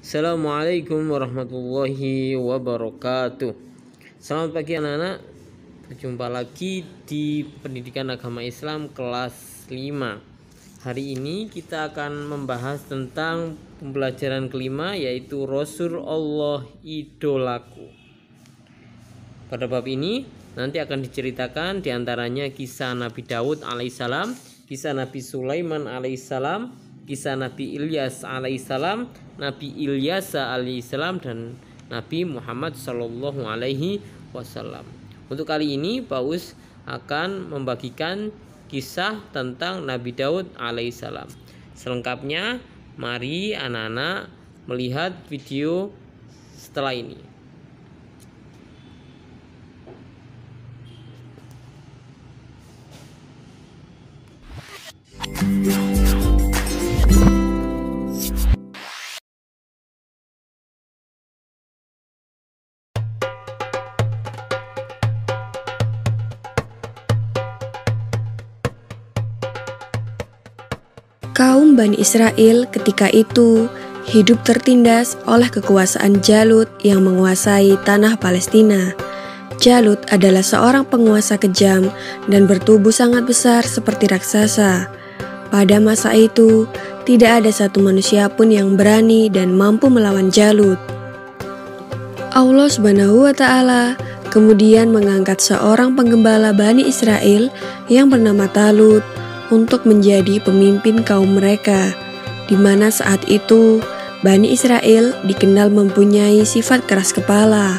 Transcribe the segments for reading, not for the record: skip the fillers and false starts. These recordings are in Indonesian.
Assalamualaikum warahmatullahi wabarakatuh. Selamat pagi anak-anak. Berjumpa lagi di Pendidikan Agama Islam kelas 5. Hari ini kita akan membahas tentang pembelajaran kelima, yaitu Rasulullah idolaku. Pada bab ini nanti akan diceritakan diantaranya kisah Nabi Daud alaihissalam, kisah Nabi Sulaiman alaihissalam, kisah Nabi Ilyas alaihissalam, Nabi Ilyasa alaihissalam, dan Nabi Muhammad sallallahu alaihi wasallam. Untuk kali ini Paus akan membagikan kisah tentang Nabi Daud alaihissalam. Selengkapnya mari anak-anak melihat video setelah ini. Kaum Bani Israel ketika itu hidup tertindas oleh kekuasaan Jalut yang menguasai tanah Palestina. Jalut adalah seorang penguasa kejam dan bertubuh sangat besar seperti raksasa. Pada masa itu, tidak ada satu manusia pun yang berani dan mampu melawan Jalut. Allah Subhanahu wa Ta'ala kemudian mengangkat seorang penggembala Bani Israel yang bernama Talut untuk menjadi pemimpin kaum mereka, di mana saat itu Bani Israel dikenal mempunyai sifat keras kepala.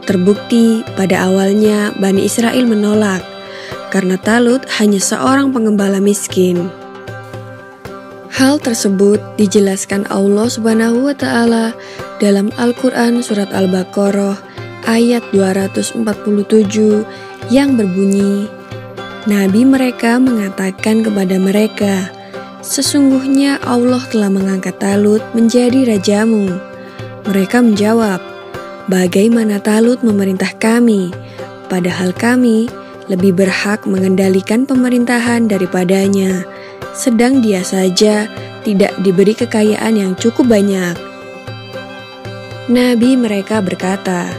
Terbukti pada awalnya Bani Israel menolak, karena Talut hanya seorang penggembala miskin. Hal tersebut dijelaskan Allah Subhanahu wa Ta'ala dalam Al-Quran Surat Al-Baqarah ayat 247 yang berbunyi, Nabi mereka mengatakan kepada mereka, sesungguhnya Allah telah mengangkat Talut menjadi rajamu. Mereka menjawab, bagaimana Talut memerintah kami, padahal kami lebih berhak mengendalikan pemerintahan daripadanya, sedang dia saja tidak diberi kekayaan yang cukup banyak. Nabi mereka berkata,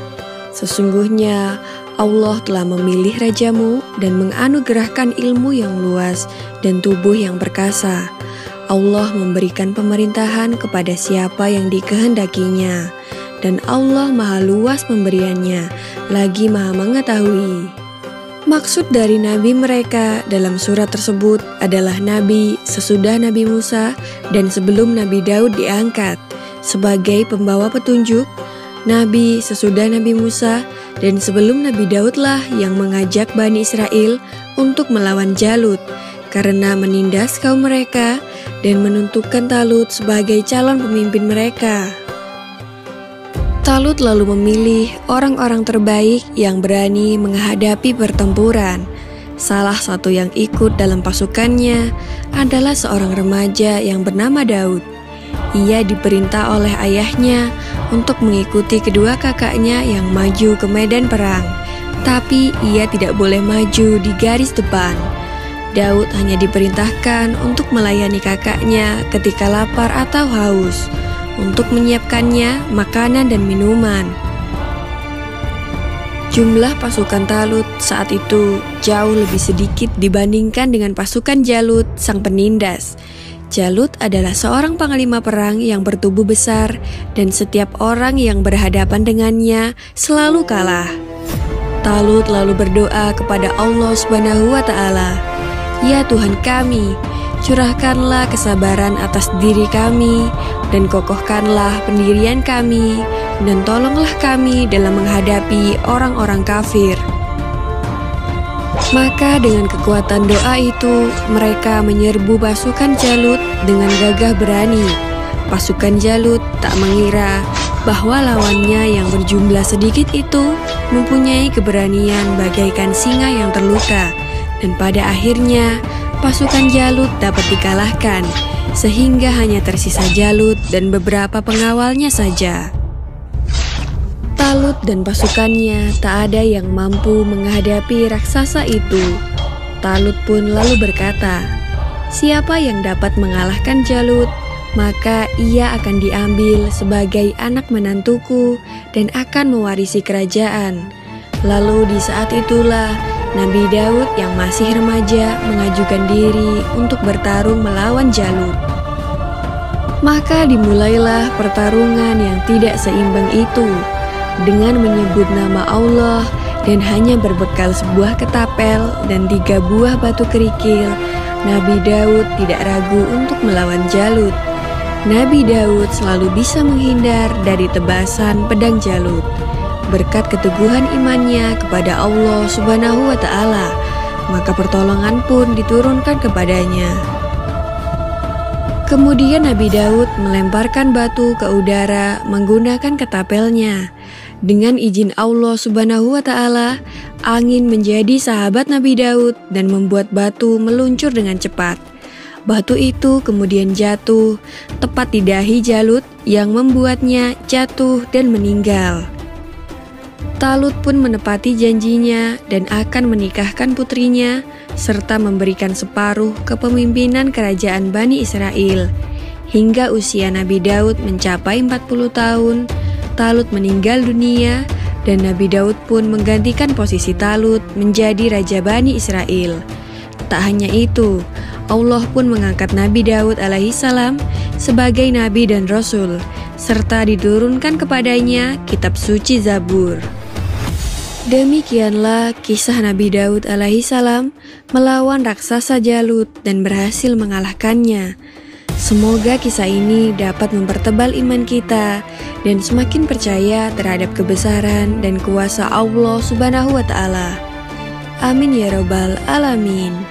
sesungguhnya Allah telah memilih rajamu dan menganugerahkan ilmu yang luas dan tubuh yang perkasa. Allah memberikan pemerintahan kepada siapa yang dikehendakinya, dan Allah maha luas pemberiannya, lagi maha mengetahui. Maksud dari nabi mereka dalam surat tersebut adalah nabi sesudah Nabi Musa dan sebelum Nabi Daud diangkat sebagai pembawa petunjuk, nabi sesudah Nabi Musa dan sebelum Nabi Daudlah yang mengajak Bani Israel untuk melawan Jalut karena menindas kaum mereka dan menentukan Talut sebagai calon pemimpin mereka. Talut lalu memilih orang-orang terbaik yang berani menghadapi pertempuran. Salah satu yang ikut dalam pasukannya adalah seorang remaja yang bernama Daud. Ia diperintah oleh ayahnya untuk mengikuti kedua kakaknya yang maju ke medan perang, tapi ia tidak boleh maju di garis depan. Daud hanya diperintahkan untuk melayani kakaknya ketika lapar atau haus, untuk menyiapkannya makanan dan minuman. Jumlah pasukan Talut saat itu jauh lebih sedikit dibandingkan dengan pasukan Jalut sang penindas. Jalut adalah seorang panglima perang yang bertubuh besar dan setiap orang yang berhadapan dengannya selalu kalah. Talut lalu berdoa kepada Allah Subhanahu wa Ta'ala, ya Tuhan kami, curahkanlah kesabaran atas diri kami dan kokohkanlah pendirian kami dan tolonglah kami dalam menghadapi orang-orang kafir. Maka dengan kekuatan doa itu, mereka menyerbu pasukan Jalut dengan gagah berani. Pasukan Jalut tak mengira bahwa lawannya yang berjumlah sedikit itu mempunyai keberanian bagaikan singa yang terluka. Dan pada akhirnya, pasukan Jalut dapat dikalahkan, sehingga hanya tersisa Jalut dan beberapa pengawalnya saja. Talut dan pasukannya tak ada yang mampu menghadapi raksasa itu. Talut pun lalu berkata, siapa yang dapat mengalahkan Jalut, maka ia akan diambil sebagai anak menantuku dan akan mewarisi kerajaan. Lalu di saat itulah Nabi Daud yang masih remaja mengajukan diri untuk bertarung melawan Jalut. Maka dimulailah pertarungan yang tidak seimbang itu. Dengan menyebut nama Allah dan hanya berbekal sebuah ketapel dan 3 buah batu kerikil, Nabi Daud tidak ragu untuk melawan Jalut. Nabi Daud selalu bisa menghindar dari tebasan pedang Jalut berkat keteguhan imannya kepada Allah Subhanahu wa Ta'ala. Maka pertolongan pun diturunkan kepadanya. Kemudian Nabi Daud melemparkan batu ke udara menggunakan ketapelnya. Dengan izin Allah Subhanahu wa Ta'ala, angin menjadi sahabat Nabi Daud dan membuat batu meluncur dengan cepat. Batu itu kemudian jatuh tepat di dahi Jalut yang membuatnya jatuh dan meninggal. Talut pun menepati janjinya dan akan menikahkan putrinya serta memberikan separuh kepemimpinan kerajaan Bani Israel. Hingga usia Nabi Daud mencapai 40 tahun, Talut meninggal dunia dan Nabi Daud pun menggantikan posisi Talut menjadi Raja Bani Israel. Tak hanya itu, Allah pun mengangkat Nabi Daud alaihissalam sebagai Nabi dan Rasul, serta diturunkan kepadanya kitab suci Zabur. Demikianlah kisah Nabi Daud alaihissalam melawan raksasa Jalut dan berhasil mengalahkannya. Semoga kisah ini dapat mempertebal iman kita dan semakin percaya terhadap kebesaran dan kuasa Allah Subhanahu wa Ta'ala. Amin ya Rabbal Alamin.